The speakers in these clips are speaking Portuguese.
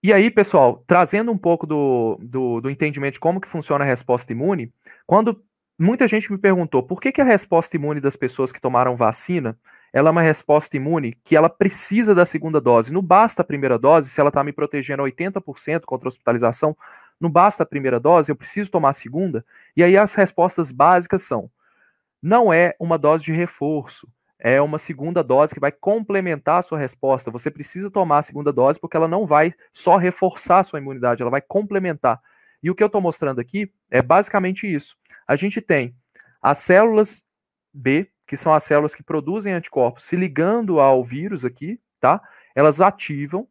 E aí, pessoal, trazendo um pouco do entendimento de como que funciona a resposta imune, quando muita gente me perguntou por que a resposta imune das pessoas que tomaram vacina, ela é uma resposta imune que ela precisa da segunda dose. Não basta a primeira dose, se ela está me protegendo a 80% contra a hospitalização, não basta a primeira dose, eu preciso tomar a segunda. E aí as respostas básicas são: não é uma dose de reforço, é uma segunda dose que vai complementar a sua resposta. Você precisa tomar a segunda dose porque ela não vai só reforçar a sua imunidade, ela vai complementar. E o que eu estou mostrando aqui é basicamente isso. A gente tem as células B, que são as células que produzem anticorpos, se ligando ao vírus aqui, tá? Elas ativam.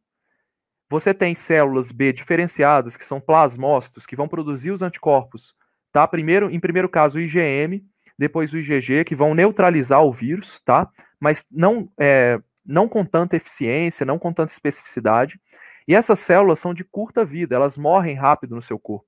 Você tem células B diferenciadas, que são plasmócitos, que vão produzir os anticorpos, tá? Primeiro, em primeiro caso, o IgM, depois o IgG, que vão neutralizar o vírus, tá? Mas não com tanta eficiência, não com tanta especificidade. E essas células são de curta vida, elas morrem rápido no seu corpo.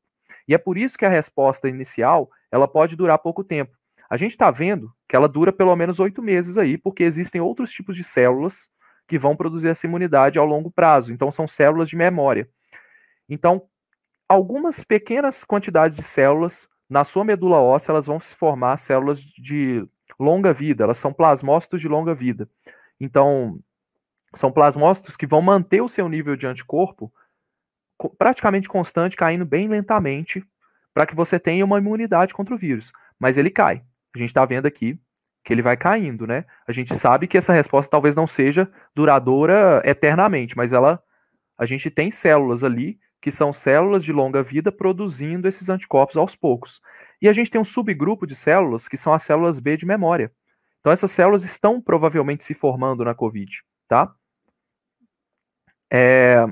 E é por isso que a resposta inicial, ela pode durar pouco tempo. A gente está vendo que ela dura pelo menos 8 meses aí, porque existem outros tipos de células que vão produzir essa imunidade ao longo prazo. Então, são células de memória. Então, algumas pequenas quantidades de células na sua medula óssea, elas vão se formar células de longa vida, elas são plasmócitos de longa vida. Então, são plasmócitos que vão manter o seu nível de anticorpo praticamente constante, caindo bem lentamente, para que você tenha uma imunidade contra o vírus. Mas ele cai. A gente está vendo aqui que ele vai caindo, né? A gente sabe que essa resposta talvez não seja duradoura eternamente, mas a gente tem células ali que são células de longa vida produzindo esses anticorpos aos poucos. E a gente tem um subgrupo de células que são as células B de memória. Então essas células estão provavelmente se formando na COVID, tá? É,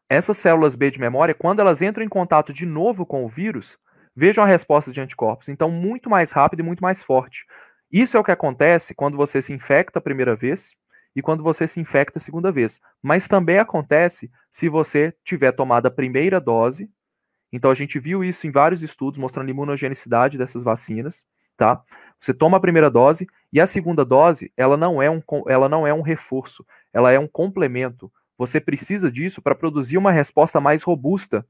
essas células B de memória, quando elas entram em contato de novo com o vírus, vejam a resposta de anticorpos. Então, muito mais rápido e muito mais forte. Isso é o que acontece quando você se infecta a primeira vez e quando você se infecta a segunda vez. Mas também acontece se você tiver tomado a primeira dose. Então, a gente viu isso em vários estudos mostrando a imunogenicidade dessas vacinas, tá? Você toma a primeira dose e a segunda dose, ela não é um reforço, ela é um complemento. Você precisa disso para produzir uma resposta mais robusta.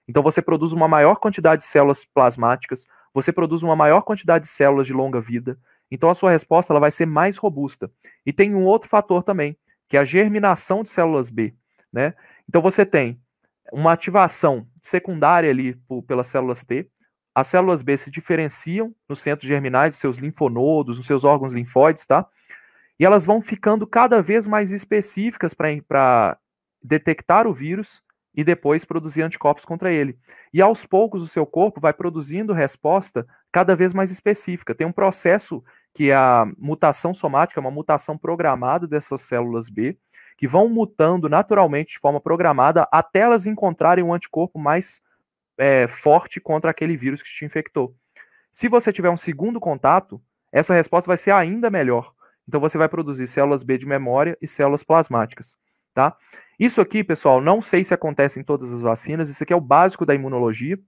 Então você produz uma maior quantidade de células plasmáticas, você produz uma maior quantidade de células de longa vida. Então a sua resposta ela vai ser mais robusta. E tem um outro fator também, que é a germinação de células B, né? Então você tem uma ativação secundária ali pelas células T. As células B se diferenciam nos centros germinais dos seus linfonodos, nos seus órgãos linfóides, tá? E elas vão ficando cada vez mais específicas para detectar o vírus e depois produzir anticorpos contra ele. E aos poucos o seu corpo vai produzindo resposta cada vez mais específica. Tem um processo que é a mutação somática, uma mutação programada dessas células B, que vão mutando naturalmente de forma programada até elas encontrarem um anticorpo mais forte contra aquele vírus que te infectou. Se você tiver um segundo contato, essa resposta vai ser ainda melhor. Então você vai produzir células B de memória e células plasmáticas, tá? Isso aqui, pessoal, não sei se acontece em todas as vacinas, isso aqui é o básico da imunologia.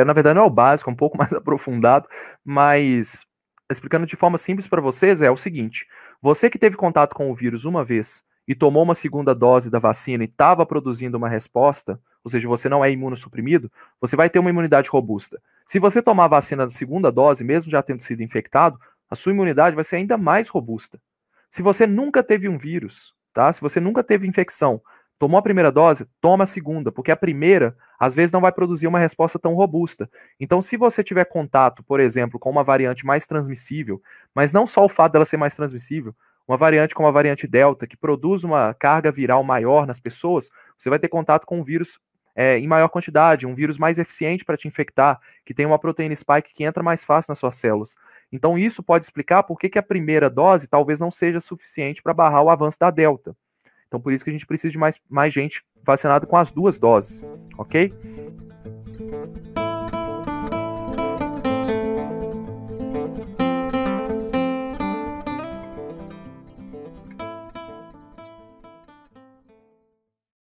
Na verdade, não é o básico, é um pouco mais aprofundado, mas explicando de forma simples para vocês, é o seguinte: você que teve contato com o vírus uma vez e tomou uma segunda dose da vacina e estava produzindo uma resposta, ou seja, você não é imunossuprimido, você vai ter uma imunidade robusta. Se você tomar a vacina da segunda dose, mesmo já tendo sido infectado, a sua imunidade vai ser ainda mais robusta. Se você nunca teve um vírus, tá? Se você nunca teve infecção, tomou a primeira dose, toma a segunda, porque a primeira às vezes não vai produzir uma resposta tão robusta. Então, se você tiver contato, por exemplo, com uma variante mais transmissível, mas não só o fato dela ser mais transmissível, uma variante como a variante Delta, que produz uma carga viral maior nas pessoas, você vai ter contato com um vírus em maior quantidade, um vírus mais eficiente para te infectar, que tem uma proteína spike que entra mais fácil nas suas células. Então, isso pode explicar por que a primeira dose talvez não seja suficiente para barrar o avanço da Delta. Então, por isso que a gente precisa de mais gente vacinada com as duas doses, ok?